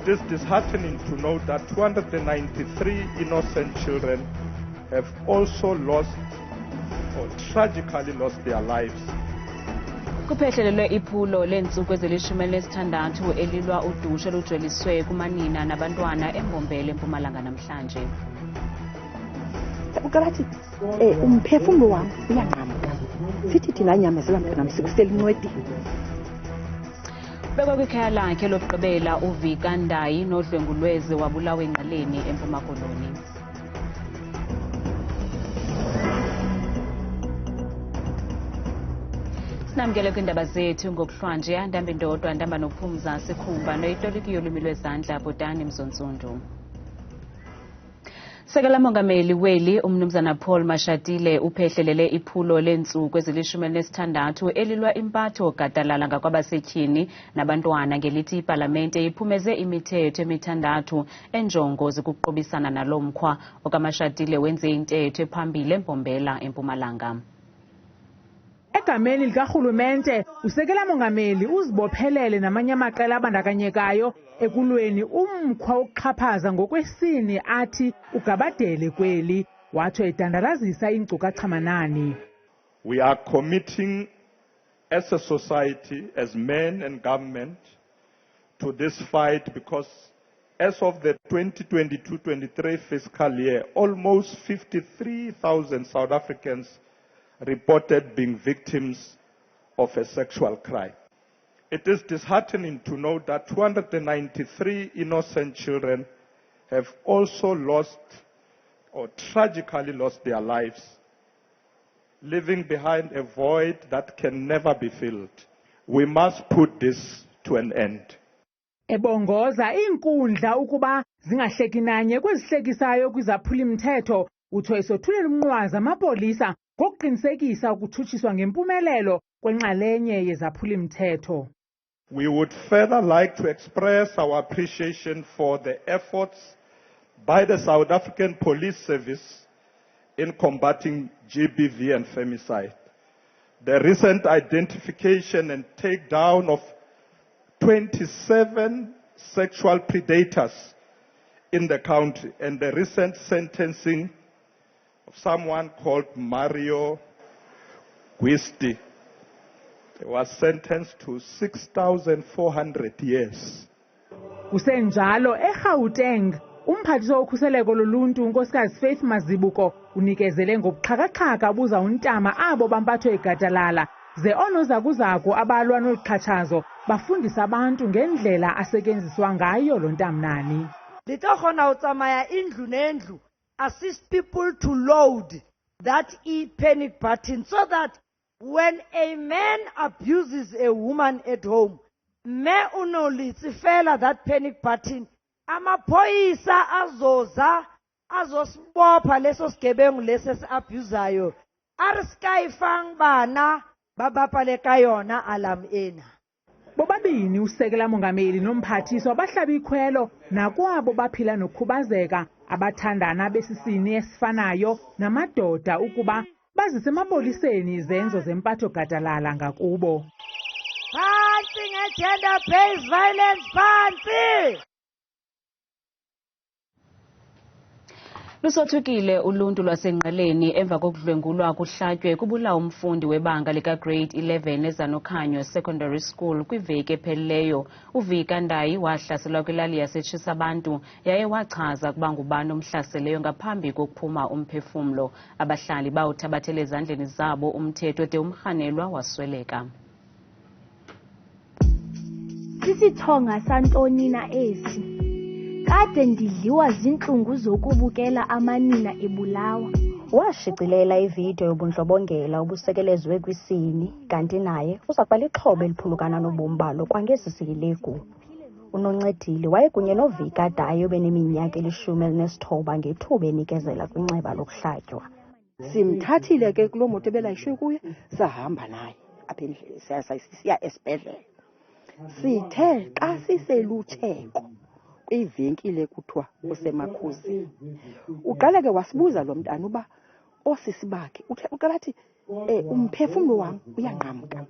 It is disheartening to note that 293 innocent children have also lost or tragically lost their lives. Kuphehlelelwe iphulo leentsuku ezili-16 elilwa udushe lujweliswe kumanina nabantwana eMbombela eMpumalanga namhlanje. Ukalathi umphefumlo wami uyanqamuka. Sithi thina nyamezela mntwana msikusela incwedini. Bekwe kwikhaya lakhe lokugqibela uVika Dayi nodlwengulweze wabulawa engqaleni eMpuma Koloni. Sinamkele kwiindaba zethu ngokuhlwanje ndambe ndodwa ndamba nokuphumza sikhumba noyitoliki yolwimi lwezandla Bhotani Mzontsundu. Sekela Mongameli weli umnumzana Paul Mashatile uphehlelele iphulo leentsuku ezili-16 elilwa impatho gadalala ngakwabasetyhini nabantwana ngelithi ipalamente iphumeze imithetho emithandathu enjongo zikuqobisana nalo mkhwa. OkaMashatile wenze intetho ephambili eMbombela eMpumalanga. Egameni likarhulumente usekela mongameli uzibophelele namanye amaqela abandakanyekayo ekulweni umkhwa wokuxhaphaza ngokwesini athi ugabadele kweli watsho edandalazisa iinkcukacha-manani. We are committing as a society, as men and government, to this fight because as of the 2022-23 fiscal year, almost 53,000 South Africans reported being victims of a sexual crime. It is disheartening to note that 293 innocent children have also lost or tragically lost their lives, leaving behind a void that can never be filled. We must put this to an end. Ebongoza iinkundla ukuba zingahleki nanye kwezihlekisayo kwizaphuli-mthetho utsho esothulela umnqwazi amapolisa ngokuqinisekisa ukutshutshiswa ngempumelelo kwenxalenye yezaphuli-mthetho. We would further like to express our appreciation for the efforts by the South African Police Service in combating GBV and femicide. The recent identification and takedown of 27 sexual predators in the country and the recent sentencing of someone called Mario Guisti. He was sentenced to 6,400 years. Kusenjalo eGauteng umphathiswa wokhuseleko loluntu unkosikazi Faith Mazibuko unikezele ngobuxhakaxhaka buza untama abo bampatho egadalala ze oonozakuzaku abalwa noluxhatshazo bafundisa abantu ngendlela asetyenziswa ngayo lo ntamnani. Litokona utsamaya indlu nendlu assist people to load that e-panic button so that when a man abuses a woman at home, me unolitsifela that panic button, amaphoyisa azoza azosibopha leso sigebengu leso abusayo ariskayifang bana babapaleka yona alam ena. Bobabini usekela mongameli nomphathiswa bahlaba ikhwelo nakwabo baphila nokukhubazeka abathandana besisini esifanayo namadoda ukuba bazise emapoliseni izenzo zempatho gadalala ngakubo. Phansi nge-gender-based violence, phansi! Lusothukile uluntu lwasenqaleni emva kokudlwengulwa kuhlatywe kubulawa umfundi webanga lika-grade 11 eZanokhanyo Secondary School kwiveki ephelileyo. uVika Dayi wahlaselwa kwilali yaseTshisabantu yaye wachaza ukuba ngubani omhlaseleyo ngaphambi kokuphuma umphefumlo. Abahlali bawuthabathela ezandleni zabo umthetho de umrhanelwa wasweleka. Sisithonga santoni na esi? Kade ndidliwa zintlungu zokubukela amanina ebulawa. Washicilela ividiyo yobundlobongela obusekelezwe kwisini kanti naye uza kuba lixhobe eliphulukana nobomi balo kwangesi siyileku. uNoncedile wayekunye noVika Dayi obeneminyaka 19 ngethuba enikezela kwinxeba lokuhlatywa. Simthathile ke kulo moto ebelayishwe kuye sahamba naye apha endleleni siya esibhedlele. Sithe xa siselutsheko kwivenkile kuthiwa kuseMakhuzini. Uqale ke wasibuza lo mntana uba osisi bakhe uqala athi umphefumlo wam uyanqamka.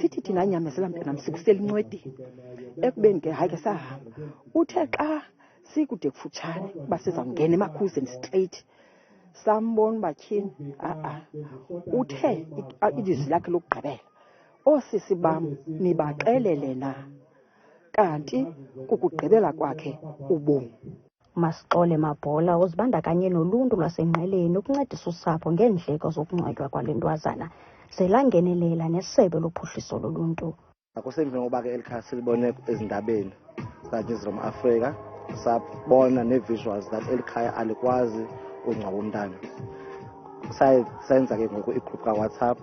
Sithi thina nyamezela mntana sikusela incwedini ekubeni ke hayi ke sahamba. Uthe xa sikude kufutshane uba sizawungena emakhuzeni straight sambona batyhini uthe ilizwi lakhe lokugqibela, oosisi bam nibaxelele na, kanti kukugqibela kwakhe ubomi. Masixole Mabhola uzibandakanye noluntu lwaseNgqeleni ukuncedisa usapho ngeendleko zokungcwatywa kwale ntwazana zelangenelela nesebe lophuhliso loluntu. Akusemva ngoba ke elikhaya silibone ezindabeni zaNewsroom Africa, sabona ne-visuals that elikhaya alikwazi ungcwaba umntana. Senza ke ngoku igroup ka-WhatsApp,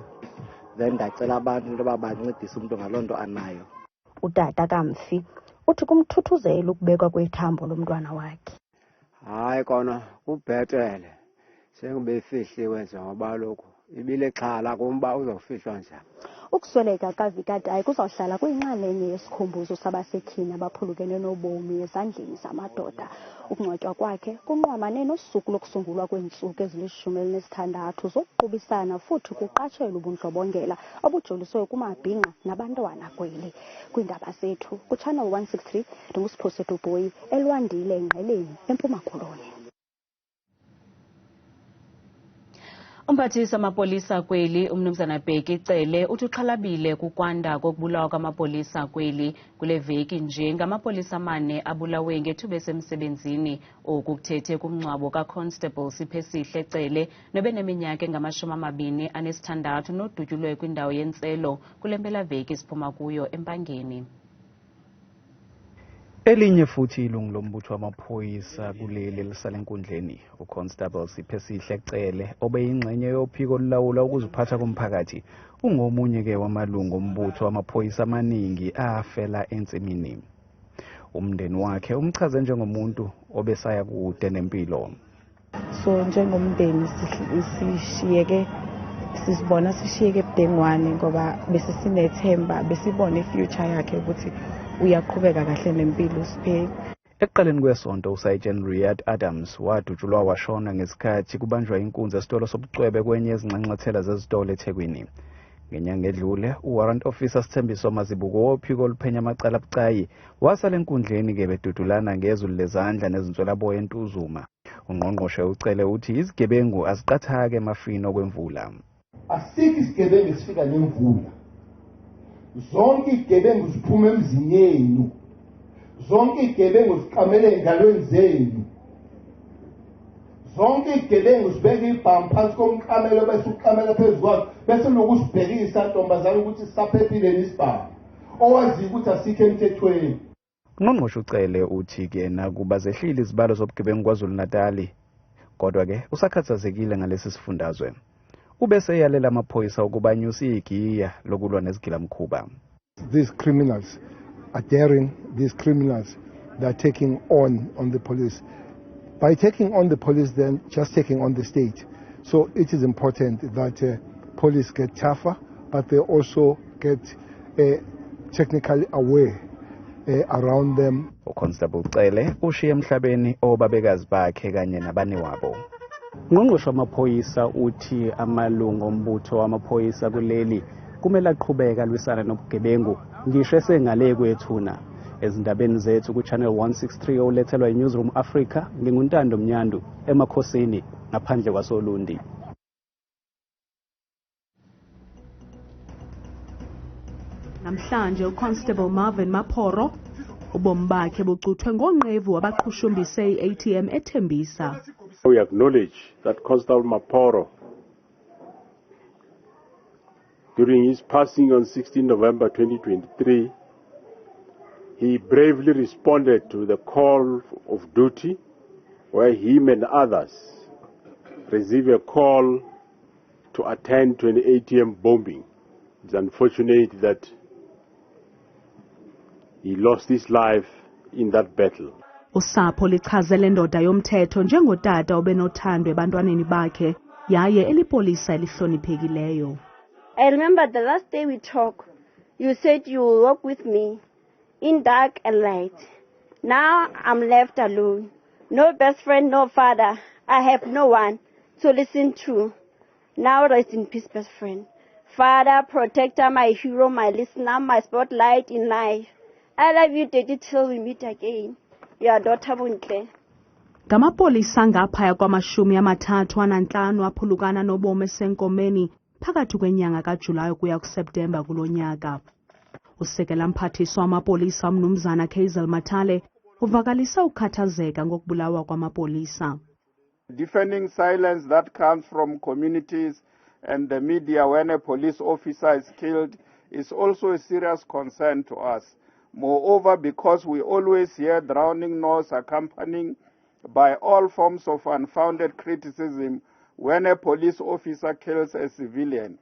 then ndacela abantu into yoba bancedise umntu ngaloo nto anayo. Utata kaMfi uthi kumthuthuzela ukubekwa kwethambo lomntwana wakhe. Hayi kona kubhetele sengibefihliwe nje ngoba lokho ibile xhala kumba uzofihlwa njani. Ukusweleka kaVika Dayi kuzawuhlala kuyinxalenye yesikhumbuzo sabasetyhini abaphulukene nobomi ezandleni zamadoda. Ukungcwatywa kwakhe kunqwamane nosuku lokusungulwa kweentsuku ezili-16 zokuqubisana futhi kuqatshelwa ubundlobongela obujoliswe kumabhinqa nabantwana kweli. Kwiindaba zethu kuChannel 163 ndinguSiphosethu Boyi eLwandile eNgqeleni eMpuma Koloni. Umphathisi amapolisa kweli umnumzana Bheki Cele uthi uxhalabile kukwanda kokubulawa kwamapolisa kweli kule veki nje. Ngamapolisa 4 abulawe ngethuba esemsebenzini. Oku kuthethe kumngcwabo ka-Constable Siphesihle Cele nobeneminyaka engama-26 nodutyulwe kwindawo yentselo kule mpelaveki siphuma kuyo eMpangeni. Elinye futhi ilungu lombutho wamaphoyisa kuleli elisala enkundleni, uConstable Siphesihle Cele obeyingxenye yophiko olulawula ukuziphatha komphakathi, ungomunye ke wamalungu ombutho wamaphoyisa amaningi afela entsimini. Umndeni wakhe umchaze njengomuntu obesaya kude nempilo. So njengomndeni sishiyeke sisibona sishiyeke ebudengwane ngoba besisinethemba besibone ifuture yakhe ukuthi uyaqhubeka kahle nempilo Siphe. Ekuqaleni kwesonto uSergeant Riyad Adams wadutshulwa washona ngesikhathi kubanjwa inkunzi esitolo sobucwebe kwenye ezinxanxathela zezitolo eThekwini. Ngenyanga edlule uwarrant officer Sithembiso Mazibuko wophiko oluphenya amacala abucayi wasala enkundleni ke bedudulana ngezulu lezandla nezinswelaboya eNtuzuma. Ungqongqoshe ucele uthi izigebengu aziqathake emafini okwemvula. Asikho isigebengu esifika nemvula. Zonke izigebengu ziphuma emzini yenu. Zonke izigebengu ziqamele engalweni zenu. Zonke izigebengu zibeka ibhamu phansi komqamelo bese uqamela phezu kwakho bese lokusibhekisa ntombazana ukuthi sisaphephile nisibhamu. Owazi ukuthi asikho emthethweni. Ungqongqoshe ucele uthi ke nakuba zehlile izibalo zobugebengu KwaZulu-Natal, kodwa ke usakhathazekile ngalesi sifundazwe. Ubese yalela amaphoyisa ukuba anyuse igiya lokulwa nezigilamkhuba. These criminals are daring, these criminals they are taking on the police. By taking on the police, then just taking on the state. So it is important that police get tougher, but they also get technically aware around them. uConstable Cele ushiye emhlabeni obabekazi bakhe kanye nabane wabo. Ungqongqoshe wamaphoyisa uthi amalungu ombutho wamaphoyisa kuleli kumele aqhubeka alwisana nobugebengu ngisho esengale kwethuna. Ezindabeni zethu kuChannel 163 olethelwa iNewsroom Africa, nginguNtando Mnyandu emakhosini ngaphandle kwaSolundi. Namhlanje uConstable Marvin Maphoro ubomi bakhe bucuthwe ngonqevu wabaqhushumbise i-ATM eThembisa. We acknowledge that Constable Maphoro, during his passing on 16 November 2023, he bravely responded to the call of duty where him and others received a call to attend to an ATM bombing. It's unfortunate that he lost his life in that battle. Usapho lichazele ndoda yomthetho njengotata obenothando ebantwaneni bakhe yaye elipolisa elihloniphekileyo. I remember the last day we talked, you said you will walk with me in dark and light. Now I'm left alone. No best friend, no father. I have no one to listen to. Now rest in peace, best friend. Father, protector, my hero, my listener, my spotlight in life. I love you, Daddy, till we meet again. Your daughter, Buntle. Ngamapolisa ngaphaya kwama-35 aphulukana nobomi esenkomeni phakathi kwenyanga kaJulayi ukuya kuSeptemba kulo nyaka. Usekela mphathiswa wamapolisa umnumzana Kaizel Matale uvakalisa ukhathazeka ngokubulawa kwamapolisa. Deafening silence that comes from communities and the media when a police officer is killed is also a serious concern to us. Moreover, because we always hear drowning noise accompanying by all forms of unfounded criticism when a police officer kills a civilian.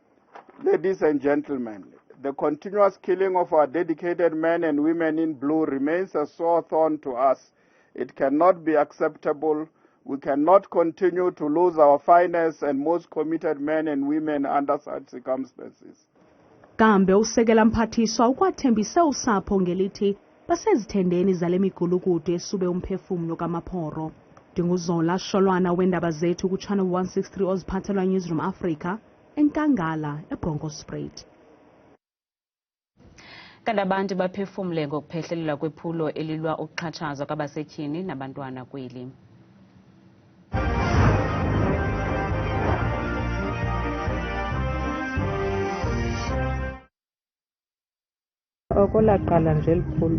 Ladies and gentlemen, the continuous killing of our dedicated men and women in blue remains a sore thorn to us. It cannot be acceptable. We cannot continue to lose our finest and most committed men and women under such circumstances. Kambe usekela mphathiswa ukwathembise usapho ngelithi basezithendeni zale migulukudu esube umphefumlo kaMaphoro. Ndinguzola Sholwana weendaba zethu kuchannel 163 oziphathelwa Newsroom Africa eNkangala eBronkhortspruit. Kanti abantu baphefumle ngokuphehlelelwa kwephulo elilwa ukuxhatshazwa kwabasetyhini nabantwana kweli. Okolaqala nje liphulo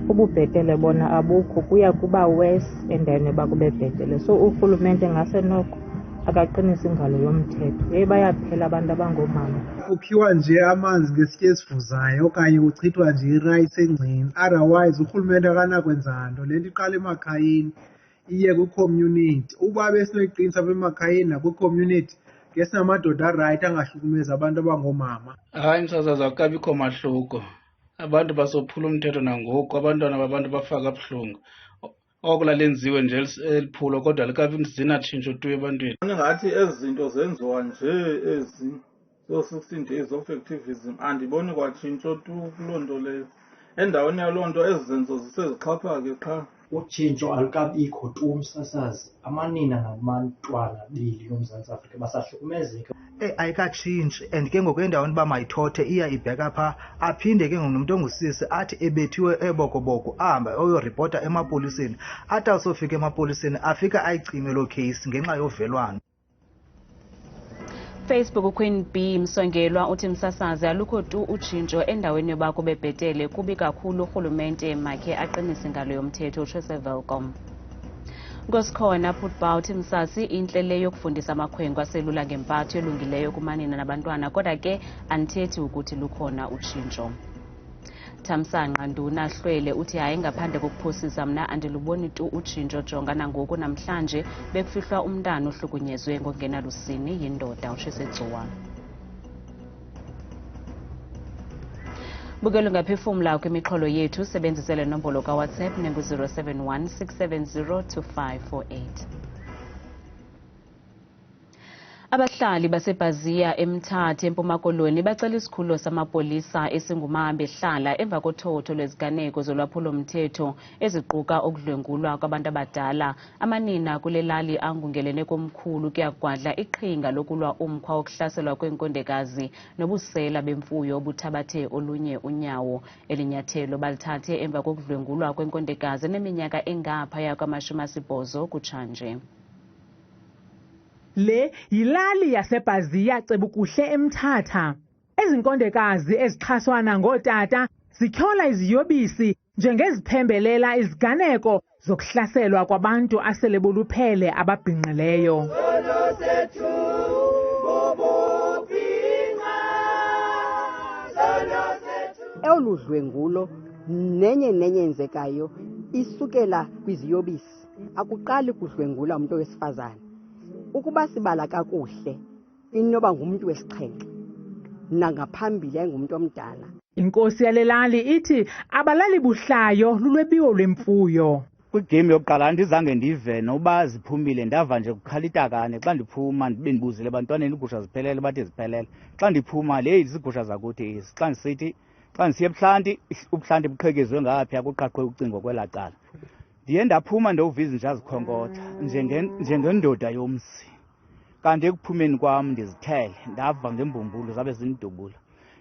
ububhetele bona abukho kuya kuba worse endane bakube bhetele so urhulumente ngase noko akaqinisa ingalo yomthetho bayaphela abantu abangoomama ukhiwa nje amanzi ngesitye esivuzayo okanye uchithwa nje irights engcini otherwise urhulumente akanakwenza nto le nto iqala emakhayeni iye kwicommunity uba besinoyiqinisa emakhayeni nakwicommunity ngesinamadoda aright angahlukumeza abantu abangoomama. Hayi msasazi akabikho mahluko. Abantu basophula umthetho nangoku abantwana babantu bafaka abuhlungu. Oko lalenziwe nje eliphulo kodwa likazina tshintsho tu ebantwini. Ngathi ezi zinto zenziwa nje ezi so 16 days of activism andiboni kwatshintsho tu kuloo nto leyo. Endaweni yaloo nto ezi zenzo zisezixhaphake qha. Utshintsho alikabikho tu umsasazi. Amanina nabantwana beli loMzantsi Afrika basahlukumezeka. Ayikatshintshi and ke ngoku endaweni uba mayithothe iya ibheka phaa aphinde ke ngoku ongusisi athi ebethiwe ebokoboko ahambe oyoripota emapoliseni athi asofika emapoliseni afika ayicime loo case ngenxa yovelwano. Facebook uQueen B Msongelwa uthi msasazi alukho tu utshintsho endaweni yoba kube bhetele kubi kakhulu urhulumente makhe aqinise ingalo yomthetho uTresevelcom. Ngosikhona Football uthi msasi inhlele yokufundisa amakhwenkwe aselula ngempatho elungileyo kumanina nabantwana kodwa ke andithethi ukuthi lukhona utshintsho. Thamsanqa Nduna Hlwele uthi hayi ngaphandle kokuphosisa mna andiluboni tu utshintsho jonga nangoku namhlanje bekufihlwa umntana ohlukunyezwe ngokungenalusini yindoda uShisetsuwa. Bukelo ngaphefumla kwimixholo yethu sebenzisele nombolo kaWhatsApp nengu-071 670 2548. Abahlali baseBaziya eMthathe eMpuma Koloni bacela isikhululo samapolisa esingumambe hlala emva kothotho lweziganeko zolwaphulo-mthetho eziquka okudlwengulwa kwabantu abadala. Amanina kule lali angungelene komkhulu kuyagwadla iqhinga lokulwa umkhwa wokuhlaselwa kwenkondekazi nobusela bemfuyo obuthabathe olunye unyawo. Elinyathelo balithathe emva kokudlwengulwa kwenkondekazi neminyaka engaphaya kwama-80 kutshanje. Le yilali yaseBaziya cebukuhle eMthatha. Ezinkondekazi ezixhaswana ngootata zityhola iziyobisi njengeziphembelela iziganeko zokuhlaselwa kwabantu asele boluphele ababhinqileyo. Olu dlwengulo nenye enzekayo isukela kwiziyobisi. Akuqali kudlwengula umuntu wesifazane. Ukuba sibala kakuhle inoba ngumuntu wesiXhenxe nangaphambili ayingumuntu omdala. Inkosi yalelali ithi abalali buhlayo lulwebiwo lwemfuyo. Kwigame yokuqala andizange ndive noba ziphumile ndava nje kukhala itakane xa ndiphuma ndibe ndibuzile ebantwaneni igusha ziphelele bathi ziphelele. Xa ndiphuma le izigusha zakuthi ezi xa ndisithi xa ndisiye ubuhlanti buqhekezwe ngaphi akuqaqwe ucingo kwelacala. Ndiye ndaphuma ndowuva izinja zikhonkotha njengendoda yomsi kanti ekuphumeni kwami ndizithele ndava ngembumbulu zabe zinidubula.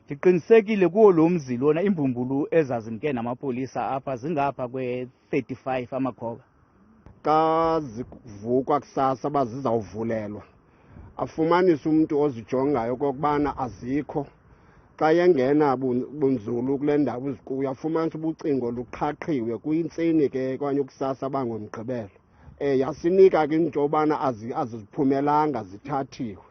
Ndiqinisekile kuwo lo mzi lona imbumbulu ezazimke namapolisa apha zingapha kwe-35 amakhoba. Xa zivukwa kusasa bazizawuvulelwa afumanise umuntu ozijongayo kokubana azikho. Xa yengena bunzulu kule ndawo izikuyo afumanise ubucingo luqhaqhiwe kuyintsini ke kwanye kusasa bangomgqibelo. Yasinika ke into yobana aziziphumelanga zithathiwe.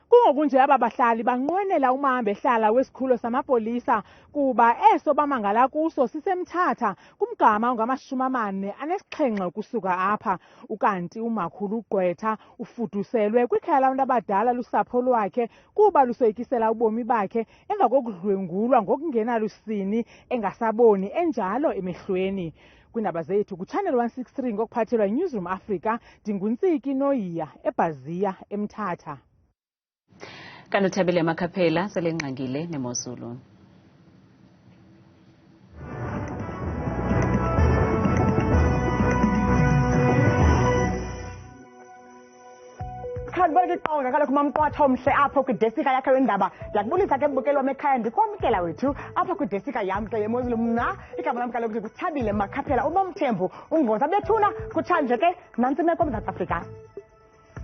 Kungoku nje aba bahlali banqwenela umahamba ehlala wesikhululo samapolisa kuba eso bamangala kuso sisemthatha kumgama ongama-47 ukusuka apha. Ukanti umakhulu uGqwetha ufuduselwe kwikhaya labantu abadala lusapho lwakhe kuba lusoyikisela ubomi bakhe emva kokudlwengulwa ngokungenalusini engasaboni enjalo emehlweni. Kwiindaba zethu kuChannel 163 ngokuphathelwa yiNewsroom Africa, ndinguntsiki Noyiya eBaziya eMthatha. Kanothabile Makhaphela selengqangile neMozulu. Khadibona iqonga kaloku mamqwatha omhle apho kwidesika yakhe wendaba. Ndiyakubulisa ke mbukeli wam ekhaya ndikwamkela wethu apha kwidesika yam ke yeMozulu. Mna igama lam kaloku ndikuThabile Makhaphela unomthembu ungqoza bethuna kutshanje ke nantsi imeko eMzantsi Afrika.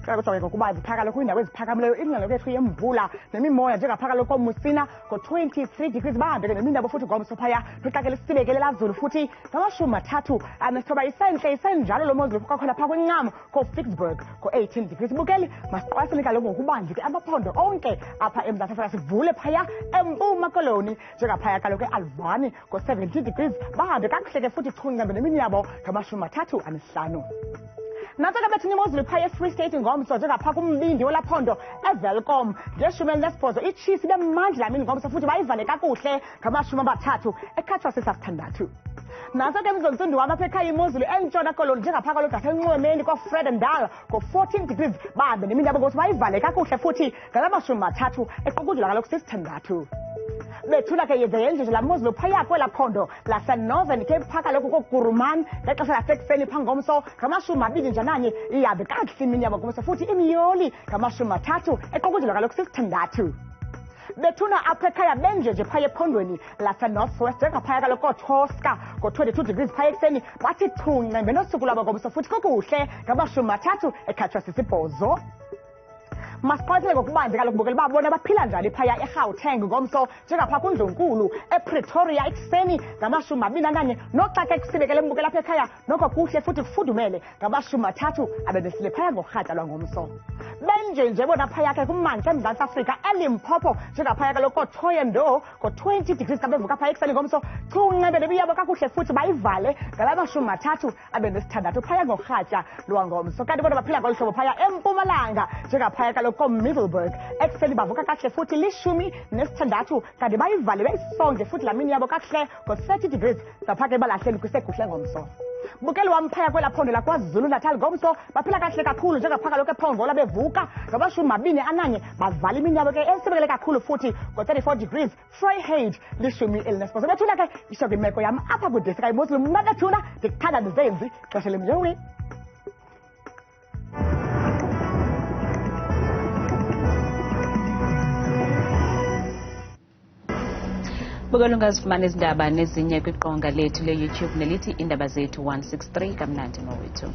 Kodwa ngokuba zipha kaloku iindawo eziphakamileyo ingqele yethu yemvula nemimoya njengapha kaloku kooMusina ngo-23 degrees bahambe ke nemindabo futhi ngomso phaya kwixaka lesibekele lazulu futhi ngama-30 anesithoba isentle isenjalo lo mozulu kwakhona phaa kwincamo ko-Ficksburg ngo-18 degrees. Bukeli masiqwaseni kaloku ngokubanzi ke amaphondo onke apha eMzantsi Afrika sivule phaya eMpuma Koloni njengaphaya kaloku eAlwani ngo-17 degrees bahambe kakuhle ke futhi chunqembe neminyabo ngama-35. Nantsika bethu imozulu phaya eFree State ngomso njengapha kumbindi welaphondo eVelcom nge-18 itshisi bemandla lamini ngomso futhi bayivale kakuhle ngama-30 ekhatshwa sesasithandathu. Nanso ke emzontsindo wam apha ekhaya imozulu entshona koloni njengapha kaloku ngasenxwemeni kwa-Fredendal ngo-14 degrees bahambe nemindabo ngokuthi bayivale kakuhle futhi ngala-30 equkudlula kaloku sesithandathu. Bethuna ke yeze yenje la mozulu phaya kwela phondo laseNorthern Cape phaa kaloku koGuruman ngexesha lasekuseni phaa ngomso ngama-21 ihambe kakuhle iminyabo ngomso futhi imiyoli ngama-30 equkudlula kaloku sesithandathu. Bethuna apha ekhaya benjeje phaya ephondweni laseNorthwest njengaphaya kaloku kooTosca ngo-22 degrees phaya ekuseni bathi chunqembe nosuku lwabo ngomso futhi kokuhle ngama-30 ekhatshwa sisibhozo. Masiqwathele ngokubanzi kaloku bukeli babona baphila njani phaya eGauteng ngomso njengapha kuNdlunkulu ePretoria ekuseni ngama-21 noxa ke kusibekele mbukela apha ekhaya noko kuhle futhi kufudumele ngama-30 abenesile phaya ngorhatya lwangomso. Benjenje bona phaya ke kumantla eMzantsi Afrika eLimpopo njengaphaya kaloku kooThoyandou ngo-20 degrees kabevuka phaya ekuseni ngomso chunqembe nemiyabo kakuhle futhi bayivale ngala-30 abenesithandathu phaya ngorhatya lwangomso. Kanti bona baphila ngolu hlobo phaya eMpumalanga njengaphaya kaloku ko-Middelburg ekuseni bavuka kakuhle futhi 16 kanti bayivale beyisonge futhi laa mini yabo kakuhle ngo-30 degrees zapha ke balahleni kwisekuhle ngomso. Bukeli wam phaya kwela phondo laKwaZulu-Natal ngomso baphila kakuhle kakhulu njengapha kaloku ePongola bevuka ngama-21 bavala imini yabo ke esibekele kakhulu futhi ngo-34 degrees Vryheid 18. Bethuna ke isho kwimeko yam apha kwidesika imozulu. Mna bethuna ndikuthanda ndizenzi xesha lemjowi. Bukela ungazifumana izindaba nezinye kwiqonga lethu le-YouTube nelithi Iindaba Zethu 163 kamnandi nowethu.